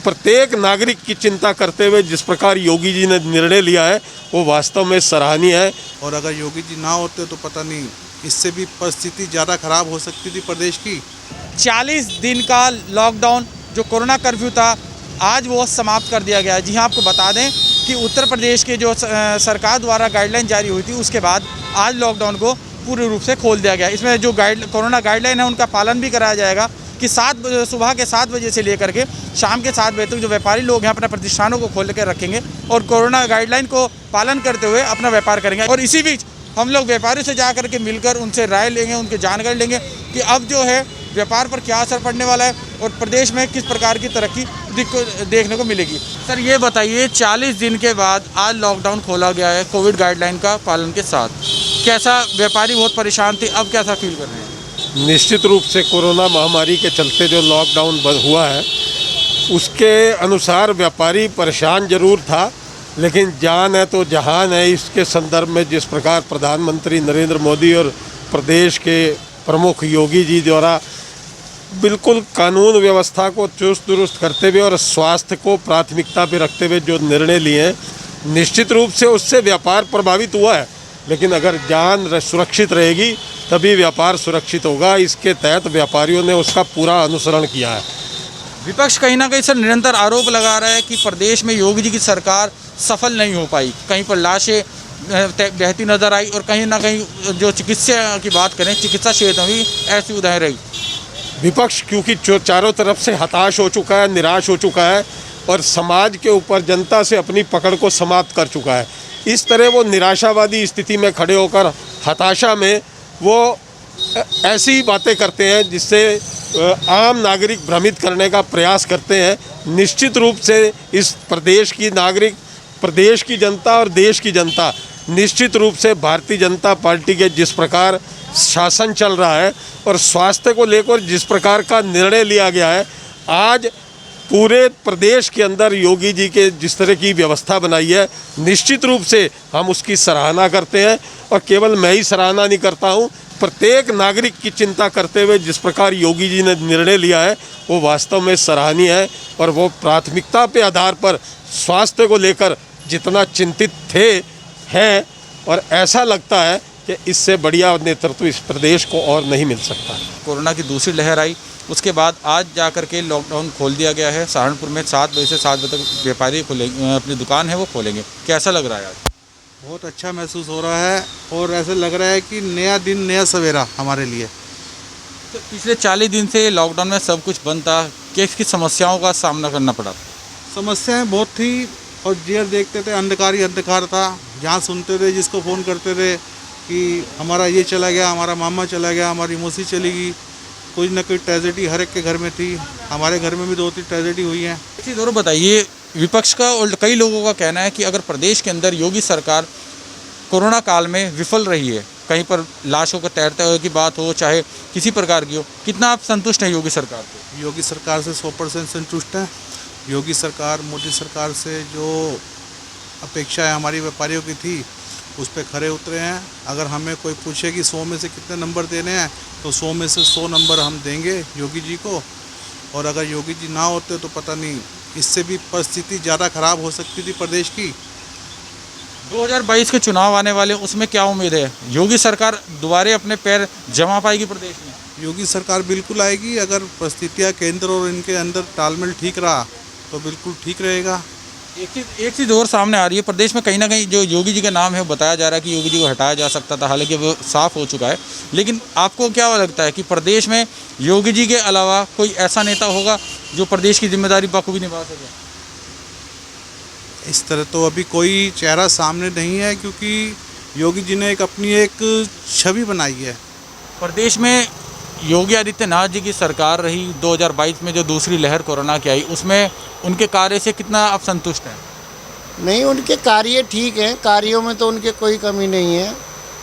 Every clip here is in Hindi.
प्रत्येक नागरिक की चिंता करते हुए जिस प्रकार योगी जी ने निर्णय लिया है वो वास्तव में सराहनीय है। और अगर योगी जी ना होते तो पता नहीं, इससे भी परिस्थिति ज़्यादा खराब हो सकती थी प्रदेश की। 40 दिन का लॉकडाउन जो कोरोना कर्फ्यू था, आज वो समाप्त कर दिया गया है। जी हाँ, आपको बता दें कि उत्तर प्रदेश के जो सरकार द्वारा गाइडलाइन जारी हुई थी, उसके बाद आज लॉकडाउन को पूर्ण रूप से खोल दिया गया। इसमें जो कोरोना गाइडलाइन है उनका पालन भी कराया जाएगा कि सुबह के 7 बजे से लेकर के शाम के 7 बजे तक जो व्यापारी लोग हैं अपने प्रतिष्ठानों को खोल कर रखेंगे और कोरोना गाइडलाइन को पालन करते हुए अपना व्यापार करेंगे। और इसी बीच हम लोग व्यापारियों से जा कर के मिलकर उनसे राय लेंगे, उनकी जानकारी लेंगे कि अब जो है व्यापार पर क्या असर पड़ने वाला है और प्रदेश में किस प्रकार की तरक्की देखने को मिलेगी। सर ये बताइए, 40 दिन के बाद आज लॉकडाउन खोला गया है कोविड गाइडलाइन का पालन के साथ, कैसा? व्यापारी बहुत परेशान थे, अब कैसा फील कर रहे हैं? निश्चित रूप से कोरोना महामारी के चलते जो लॉकडाउन हुआ है उसके अनुसार व्यापारी परेशान जरूर था, लेकिन जान है तो जहान है। इसके संदर्भ में जिस प्रकार प्रधानमंत्री नरेंद्र मोदी और प्रदेश के प्रमुख योगी जी द्वारा बिल्कुल कानून व्यवस्था को चुस्त दुरुस्त करते हुए और स्वास्थ्य को प्राथमिकता पे रखते हुए जो निर्णय लिए हैं, निश्चित रूप से उससे व्यापार प्रभावित हुआ है, लेकिन अगर जान सुरक्षित रहेगी तभी व्यापार सुरक्षित होगा। इसके तहत व्यापारियों ने उसका पूरा अनुसरण किया है। विपक्ष कहीं ना कहीं सर निरंतर आरोप लगा रहा है कि प्रदेश में योगी जी की सरकार सफल नहीं हो पाई। कहीं पर लाशें बहती नजर आई और कहीं ना कहीं जो चिकित्सा की बात करें, चिकित्सा क्षेत्र में भी ऐसी उदाहरण रही। विपक्ष क्योंकि चारों तरफ से हताश हो चुका है, निराश हो चुका है और समाज के ऊपर जनता से अपनी पकड़ को समाप्त कर चुका है। इस तरह वो निराशावादी स्थिति में खड़े होकर हताशा में वो ऐसी बातें करते हैं जिससे आम नागरिक भ्रमित करने का प्रयास करते हैं। निश्चित रूप से इस प्रदेश की नागरिक, प्रदेश की जनता और देश की जनता निश्चित रूप से भारतीय जनता पार्टी के जिस प्रकार शासन चल रहा है और स्वास्थ्य को लेकर जिस प्रकार का निर्णय लिया गया है, आज पूरे प्रदेश के अंदर योगी जी के जिस तरह की व्यवस्था बनाई है, निश्चित रूप से हम उसकी सराहना करते हैं। और केवल मैं ही सराहना नहीं करता हूँ, प्रत्येक नागरिक की चिंता करते हुए जिस प्रकार योगी जी ने निर्णय लिया है वो वास्तव में सराहनीय है। और वो प्राथमिकता के आधार पर स्वास्थ्य को लेकर जितना चिंतित थे हैं, और ऐसा लगता है कि इससे बढ़िया नेतृत्व इस प्रदेश को और नहीं मिल सकता। कोरोना की दूसरी लहर आई, उसके बाद आज जाकर के लॉकडाउन खोल दिया गया है। सहारनपुर में 7 बजे से 7 बजे तक व्यापारी खोलेंगे, अपनी दुकान है वो खोलेंगे। कैसा लग रहा है आज? बहुत अच्छा महसूस हो रहा है और ऐसे लग रहा है कि नया दिन नया सवेरा हमारे लिए। तो पिछले 40 दिन से लॉकडाउन में सब कुछ बंद था, किस समस्याओं का सामना करना पड़ा? समस्याएं बहुत थी और देर देखते थे, अंधकार ही अंधकार था। जहाँ सुनते थे, जिसको फ़ोन करते थे कि हमारा ये चला गया, हमारा मामा चला गया, हमारी मौसी चली गई, कोई ना कोई ट्रेजेडी हर एक के घर में थी। हमारे घर में भी 2-3 ट्रेजेडी हुई हैं। इसी दौरान बताइए, विपक्ष का और कई लोगों का कहना है कि अगर प्रदेश के अंदर योगी सरकार कोरोना काल में विफल रही है, कहीं पर लाशों को तैरते हुए की बात हो, चाहे किसी प्रकार की हो, कितना आप संतुष्ट हैं योगी सरकार से? योगी सरकार से 100% संतुष्ट हैं। योगी सरकार, मोदी सरकार से जो अपेक्षाएं हमारी व्यापारियों की थी उस पर खरे उतरे हैं। अगर हमें कोई पूछे कि 100 में से कितने नंबर देने हैं तो 100 में से 100 नंबर हम देंगे योगी जी को। और अगर योगी जी ना होते तो पता नहीं, इससे भी परिस्थिति ज़्यादा खराब हो सकती थी प्रदेश की। 2022 के चुनाव आने वाले, उसमें क्या उम्मीद है? योगी सरकार दोबारा अपने पैर जमा पाएगी प्रदेश में? योगी सरकार बिल्कुल आएगी। अगर परिस्थितियाँ केंद्र और इनके अंदर तालमेल ठीक रहा तो बिल्कुल ठीक रहेगा। एक चीज़ और सामने आ रही है, प्रदेश में कहीं ना कहीं जो योगी जी का नाम है वो बताया जा रहा है कि योगी जी को हटाया जा सकता था, हालांकि वो साफ हो चुका है। लेकिन आपको क्या लगता है कि प्रदेश में योगी जी के अलावा कोई ऐसा नेता होगा जो प्रदेश की जिम्मेदारी बखूबी निभा सके? इस तरह तो अभी कोई चेहरा सामने नहीं है, क्योंकि योगी जी ने अपनी एक छवि बनाई है। प्रदेश में योगी आदित्यनाथ जी की सरकार रही, 2022 में जो दूसरी लहर कोरोना की आई, उसमें उनके कार्य से कितना आप संतुष्ट हैं? नहीं, उनके कार्य ठीक हैं, कार्यों में तो उनके कोई कमी नहीं है।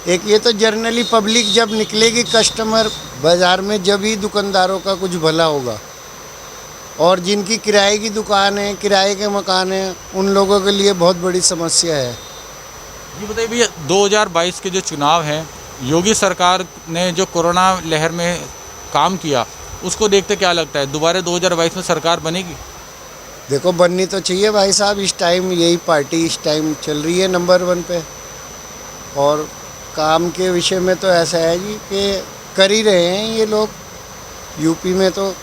एक ये तो जर्नली पब्लिक जब निकलेगी कस्टमर बाज़ार में, जब ही दुकानदारों का कुछ भला होगा। और जिनकी किराए की दुकान है, किराए के मकान हैं, उन लोगों के लिए बहुत बड़ी समस्या है। ये बताइए भैया, 2022 के जो चुनाव हैं, योगी सरकार ने जो कोरोना लहर में काम किया, उसको देखते क्या लगता है, दोबारा 2022 में सरकार बनेगी? देखो बननी तो चाहिए भाई साहब, इस टाइम यही पार्टी इस टाइम चल रही है नंबर 1 पे। और काम के विषय में तो ऐसा है जी कि कर ही रहे हैं ये लोग। यूपी में तो